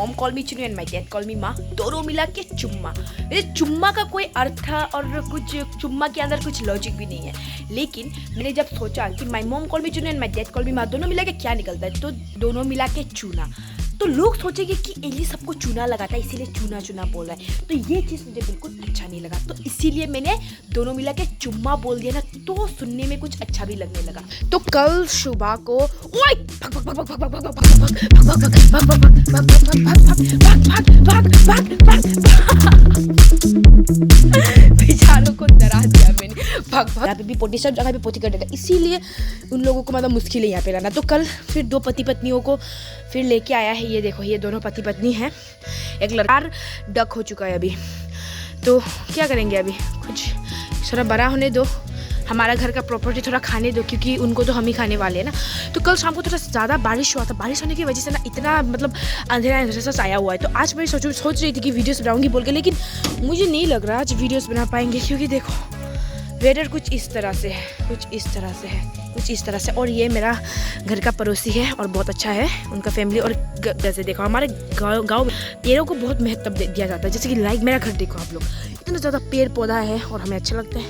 Mom call me Chunnu and my dad call मी माँ, दोनों मिला के चुम्मा। ये चुम्मा का कोई अर्थ और कुछ चुम्मा के अंदर कुछ लॉजिक भी नहीं है, लेकिन मैंने जब सोचा कि my mom call me Chunnu and my dad call मी माँ, दोनों मिला के क्या निकलता है, तो दोनों मिला के चूना। तो लोग सोचेंगे कि एली सबको चूना लगाता है इसीलिए चूना चूना बोल रहा है, तो ये चीज़ मुझे बिल्कुल अच्छा नहीं लगा, तो इसीलिए मैंने दोनों मिला के चुम्मा बोल दिया ना, तो सुनने में कुछ अच्छा भी लगने लगा। तो कल सुबह को बेचारों को डरा दिया मैंने, यहाँ पे भी पोटी सब जगह पे पोती कर देता, इसीलिए उन लोगों को मतलब मुश्किल है यहाँ पे रहना। तो कल फिर दो पति पत्नियों को फिर लेके आया है, ये देखो ये दोनों पति पत्नी हैं, एक लड़का डक हो चुका है अभी। तो क्या करेंगे अभी, कुछ थोड़ा बड़ा होने दो, हमारा घर का प्रॉपर्टी थोड़ा खाने दो, क्योंकि उनको तो हम ही खाने वाले हैं ना। तो कल शाम को थोड़ा ज़्यादा बारिश हुआ था, बारिश होने की वजह से ना इतना मतलब अंधेरा सा आया हुआ है। तो आज मैं सोच रही थी कि वीडियोस बनाऊंगी बोल के, लेकिन मुझे नहीं लग रहा आज वीडियोस बना पाएंगे, क्योंकि देखो वेदर कुछ इस तरह से है, कुछ इस तरह से। और ये मेरा घर का पड़ोसी है और बहुत अच्छा है उनका फैमिली। और जैसे देखो हमारे गाँव में पेड़ों को बहुत महत्व दिया जाता है, जैसे कि लाइक मेरा घर देखो आप लोग, इतना ज़्यादा पेड़ पौधा है और हमें अच्छा लगता है।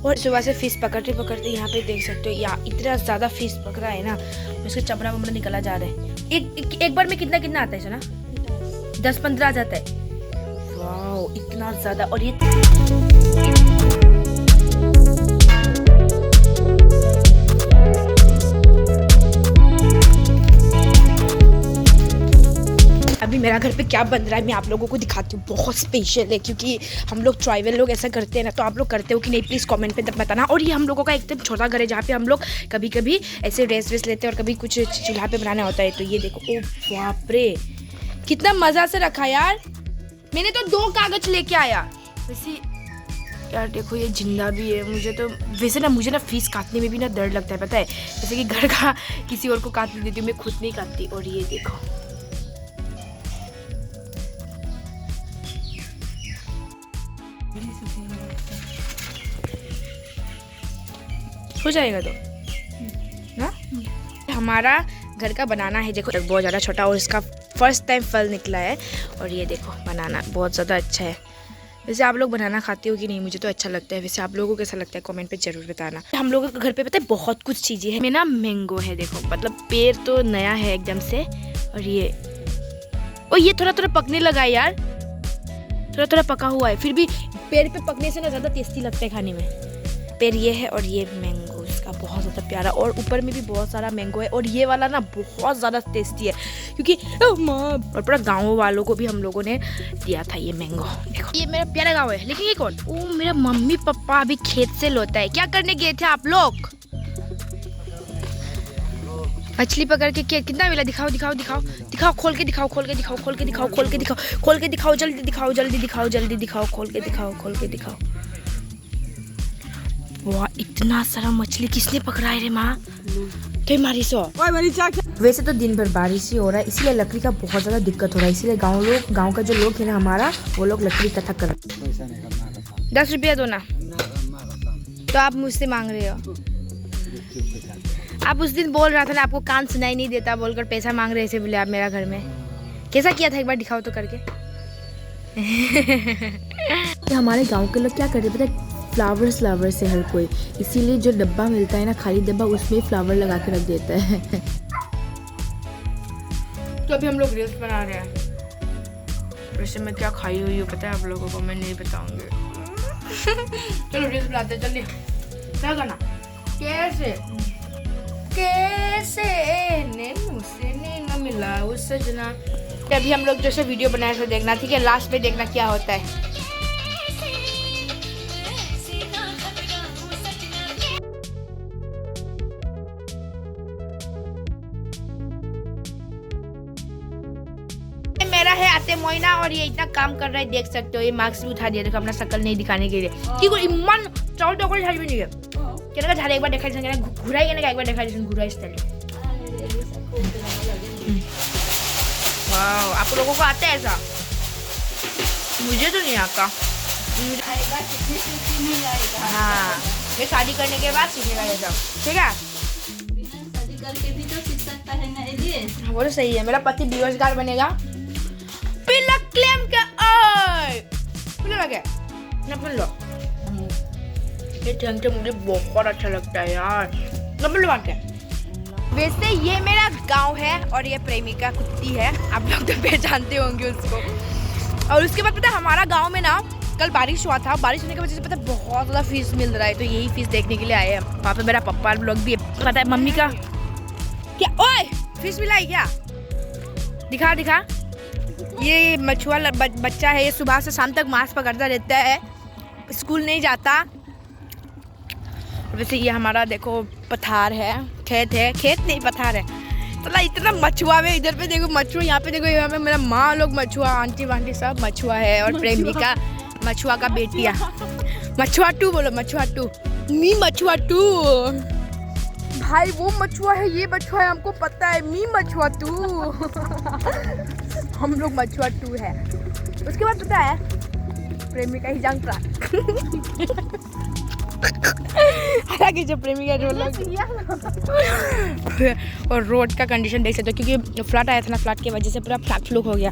और सुबह से फिश पकड़ते यहाँ पे देख सकते हो, यहाँ इतना ज़्यादा फिश पकड़ा है ना, उसके चमड़ा वमड़ा निकला जा रहा है। एक बार में कितना आता है सुना, 10-15 आ जाता है। वाह इतना ज़्यादा। और ये अभी मेरा घर पे क्या बन रहा है मैं आप लोगों को दिखाती हूँ, बहुत स्पेशल है, क्योंकि हम लोग ट्राइबल लोग ऐसा करते हैं ना। तो आप लोग करते हो कि नहीं प्लीज़ कमेंट पे बताना। और ये हम लोगों का एकदम छोटा घर है, जहाँ पे हम लोग कभी कभी ऐसे रेस्ट वेस्ट लेते हैं और कभी कुछ चूल्हा पे बनाना होता है। तो ये देखो, ओ बाप रे कितना मज़ा से रखा यार, मैंने तो 2 कागज लेके आया। वैसे यार देखो ये जिंदा भी है। मुझे ना फिश काटने में भी ना डर लगता है, पता है, जैसे कि घर का किसी और को काटने देती हूँ, मैं खुद नहीं काटती। और ये देखो हो जाएगा तो ना, हमारा घर का बनाना है। देखो बहुत ज़्यादा छोटा और इसका फर्स्ट टाइम फल निकला है। और ये देखो बनाना बहुत ज़्यादा अच्छा है। वैसे आप लोग बनाना खाते हो कि नहीं, मुझे तो अच्छा लगता है। वैसे आप लोगों को कैसा लगता है कमेंट पे जरूर बताना। हम लोगों के घर पे पता है बहुत कुछ चीज़ें हैं। मैं ना मैंगो है, देखो मतलब पेड़ तो नया है एकदम से। और ये थोड़ा थोड़ा पकने लगा है यार, थोड़ा पका हुआ है, फिर भी पेड़ पे पकने से ना ज़्यादा टेस्टी लगता है खाने में। पेड़ ये है और ये मैंगो इसका बहुत ज़्यादा प्यारा, और ऊपर में भी बहुत सारा मैंगो है। और ये वाला ना बहुत ज़्यादा टेस्टी है, क्योंकि और पूरा गाँव वालों को भी हम लोगों ने दिया था ये मैंगो। देखो ये मेरा प्यारा गाँव है, लेकिन ये कौन, ओ मेरा मम्मी पापा अभी खेत से लौटा है। क्या करने गए थे आप लोग? मछली पकड़ के कितना मिला, दिखाओ खोल के दिखाओ, जल्दी दिखाओ, खोल के दिखाओ। वाह इतना सारा मछली किसने पकड़ा है रे माँ, क्या मारी सो। वैसे तो दिन भर बारिश ही हो रहा है, इसलिए लकड़ी का बहुत ज़्यादा दिक्कत हो रहा है, इसलिए गांव का जो लोग है ना हमारा, वो लोग लकड़ी इकट्ठा कर। 10 रुपया दो ना, तो आप मुझसे मांग रहे हो। आप उस दिन बोल रहा था ना आपको कान सुनाई नहीं देता बोलकर पैसा मांग रहे थे बोले आप मेरा घर में। कैसा किया था एक बार दिखाओ तो करके। हमारे गाँव के लोग क्या करते पता है, फ्लावर से हर कोई, इसीलिए जो डब्बा मिलता है ना खाली डब्बा, उसमें फ्लावर लगा के रख देता है। तो अभी हम लोग रील्स बना रहे हैं। वैसे मैं क्या खाई हुई हूँ पता है आप लोगों को, मैं नहीं बताऊंगी। चलो रील्स बनाते चलिए। क्या करना, कैसे मुझसे नहीं मिला उस सजना। अभी हम लोग जैसे वीडियो बनाए थे देखना, ठीक है, लास्ट में देखना क्या होता है। मेरा है आते मोइना और ये इतना काम कर रहा है, देख सकते हो। ये मास्क भी उठा दिया देखो अपना शक्ल नहीं दिखाने के लिए, क्योंकि इमान चावल टोकरी झाड़ी भी नहीं है। क्या झाड़ी एक बार देखा घुराई ना, एक बार देखा घुराई स्टाइल। वाह आप लोगों को आता है ऐसा, मुझे तो नहीं आता। हाँ मैं शादी करने के बाद सीखेगा ये सब, ठीक है। शादी करके भी तो सीख सकता है ना, वो तो सही है। मेरा पति बेरोजगार बनेगा पिला क्लेम के ओए पिला लगे ना पिन लो। ये ठंडे मुझे बहुत अच्छा लगता है यार, ना पिन लो के। वैसे ये मेरा गांव है और ये प्रेमिका कुत्ती है, आप लोग तो पहचानते होंगे उसको। और उसके बाद पता है हमारा गांव में ना कल बारिश हुआ था, बारिश होने की वजह से पता है बहुत ज़्यादा फिश मिल रहा है, तो यही फिश देखने के लिए आए हैं। वहाँ पे मेरा पप्पा लोग भी है, पता है मम्मी का क्या। ओए फिश मिला है क्या, दिखा दिखा। ये मछुआ बच्चा है, ये सुबह से शाम तक मांस पकड़ता रहता है, स्कूल नहीं जाता। वैसे ये हमारा देखो पथार है, खेत है, खेत नहीं पथार है। तो इतना मछुआ में, इधर पे देखो मछुआ, यहाँ पे देखो, यहाँ पे मेरा माँ लोग मछुआ, आंटी वांटी सब मछुआ है। और प्रेमिका मछुआ का बेटिया, मछुआ टू बोलो, मछुआ टू, मी मछुआ टू। भाई वो मछुआ है, ये मछुआ है, हमको पता है, मी मछुआ टू। हम लोग मछुआ टू है। उसके बाद पता है प्रेमिका ही जांग हालांकि जो प्रेमिका जो और रोड का कंडीशन देख सकते हो, क्योंकि फ्लड आया था ना, फ्लड की वजह से पूरा फ्लड फ्लूक हो गया।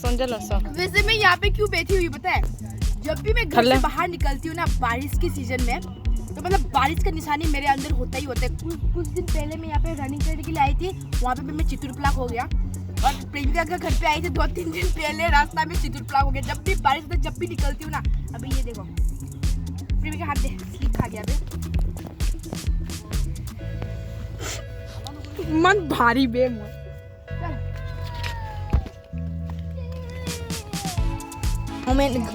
वैसे मैं यहाँ पे क्यों बैठी हुई पता है, जब भी मैं घर से बाहर निकलती हूँ ना बारिश के सीजन में, तो मतलब बारिश का निशानी मेरे अंदर होता ही होता है। कुछ दिन पहले मैं यहाँ पे रनिंग करने के लिए आई थी, वहाँ पे मैं चितुरप्लाक हो गया। और प्रेमिका के घर पे आई थी 2-3 दिन पहले, रास्ता में चितुरप्लाक हो गया। जब भी बारिश होता है, जब भी निकलती हूँ ना, अभी ये देखो प्रेमिका हाथ दे, स्लिप खा गया बे, मन भारी बे मन।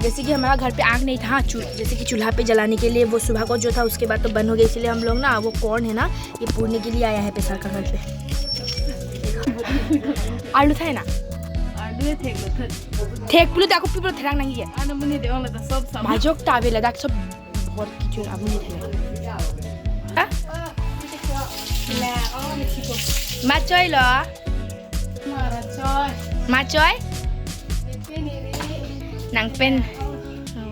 जैसे कि हमारा घर पे आग नहीं था, जैसे कि चूल्हा पे जलाने के लिए, वो सुबह को जो था उसके बाद तो बंद हो गया, इसलिए हम लोग ना वो कौन है ना, ये पूरने के लिए आया है पेशर का घर पे। आलू था ना, आलू थेक पुलो देखो पुलो थेरांग नहीं है, आना मुनी देवांग लगा सब भाजोक टावे लगा सब बहुत किचुर अब मुनी थे। हाँ माचोय लो, माचोय नंगपेन,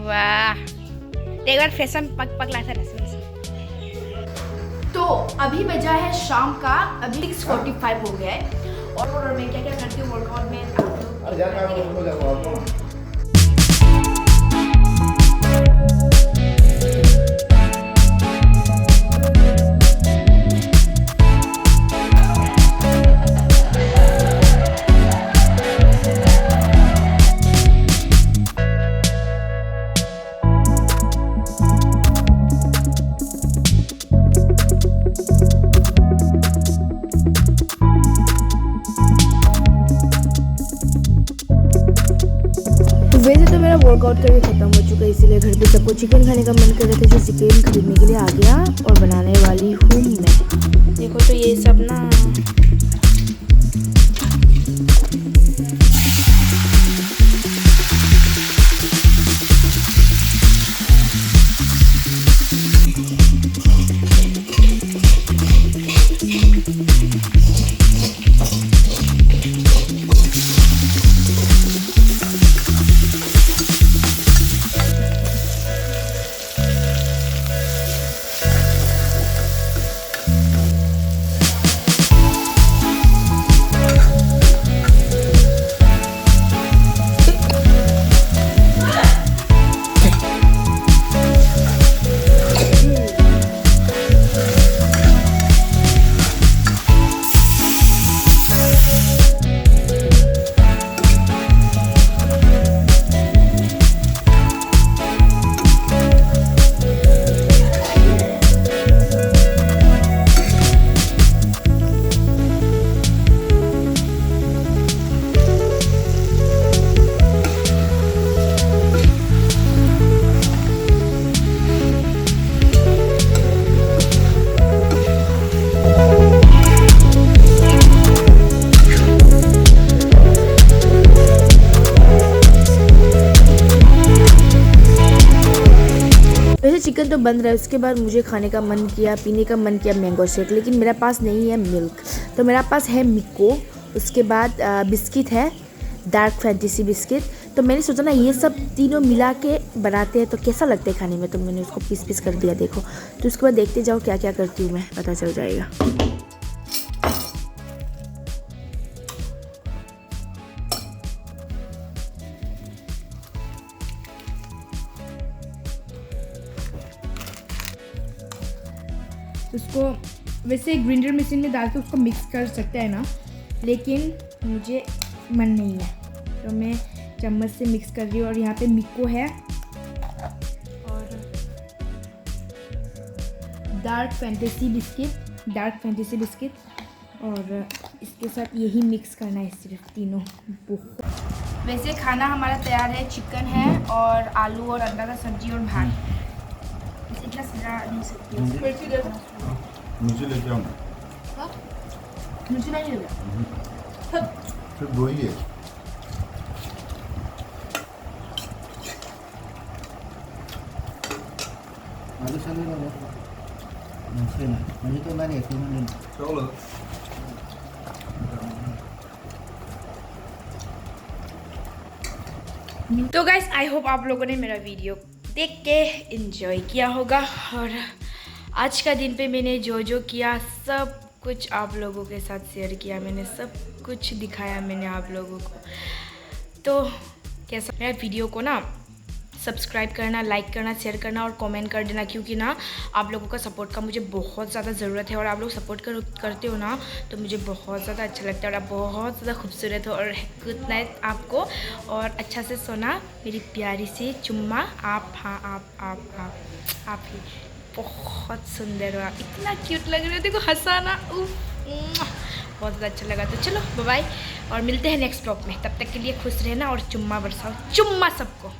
वाह एक बार फैशन पक लाता रहा। तो अभी बजा है शाम का, अभी 6:45 हो गया है। और मैं क्या क्या करती हूँ वर्कआउट में वर्कआउट करके खत्म हो चुका है, इसीलिए घर पे सबको चिकन खाने का मन कर रहा था, जो चिकन खरीदने के लिए आ गया और बनाने वाली हूँ मैं। देखो तो ये सब ना चिकन तो बन रहा है। उसके बाद मुझे खाने का मन किया, पीने का मन किया मैंगो शेक, लेकिन मेरे पास नहीं है मिल्क, तो मेरा पास है मिको। उसके बाद बिस्किट है, डार्क फैंटेसी बिस्किट। तो मैंने सोचा ना ये सब तीनों मिला के बनाते हैं तो कैसा लगता है खाने में, तो मैंने उसको पीस पीस कर दिया। देखो तो उसके बाद देखते जाओ क्या क्या करती हूँ मैं, पता चल जाएगा। उसको वैसे ग्राइंडर मशीन में डाल के उसको मिक्स कर सकते हैं ना, लेकिन मुझे मन नहीं है तो मैं चम्मच से मिक्स कर रही हूँ। और यहाँ पे मिको है और डार्क फैंटेसी बिस्किट और इसके साथ यही मिक्स करना है सिर्फ तीनों। बहुत वैसे खाना हमारा तैयार है, चिकन है और आलू और अंडा का सब्जी और भात। इतना सजा नहीं सकती। मुझे लेके आओ। मुझे नहीं लगा सिर्फ दो ही है। आलू साल म्हणजे तो नाही चलो तो गाइस आई होप आप लोगों ने मेरा वीडियो देख के एंजॉय किया होगा। और आज का दिन पे मैंने जो जो किया सब कुछ आप लोगों के साथ शेयर किया, मैंने सब कुछ दिखाया मैंने आप लोगों को। तो कैसा मेरा वीडियो को ना सब्सक्राइब करना, लाइक करना, शेयर करना और कमेंट कर देना, क्योंकि ना आप लोगों का सपोर्ट का मुझे बहुत ज़्यादा ज़रूरत है। और आप लोग सपोर्ट करते हो ना तो मुझे बहुत ज़्यादा अच्छा लगता है। और आप बहुत ज़्यादा खूबसूरत हो। और गुड नाइट आपको, और अच्छा से सोना मेरी प्यारी सी चुम्मा। आप हाँ आप ही बहुत सुंदर हो, आप इतना क्यूट लग रहे हो, देखो हंसाना बहुत ज़्यादा अच्छा लगा। तो चलो बाय बाय और मिलते हैं नेक्स्ट ब्लॉग में। तब तक के लिए खुश रहना और चुम्मा बरसाओ, चुम्मा सबको।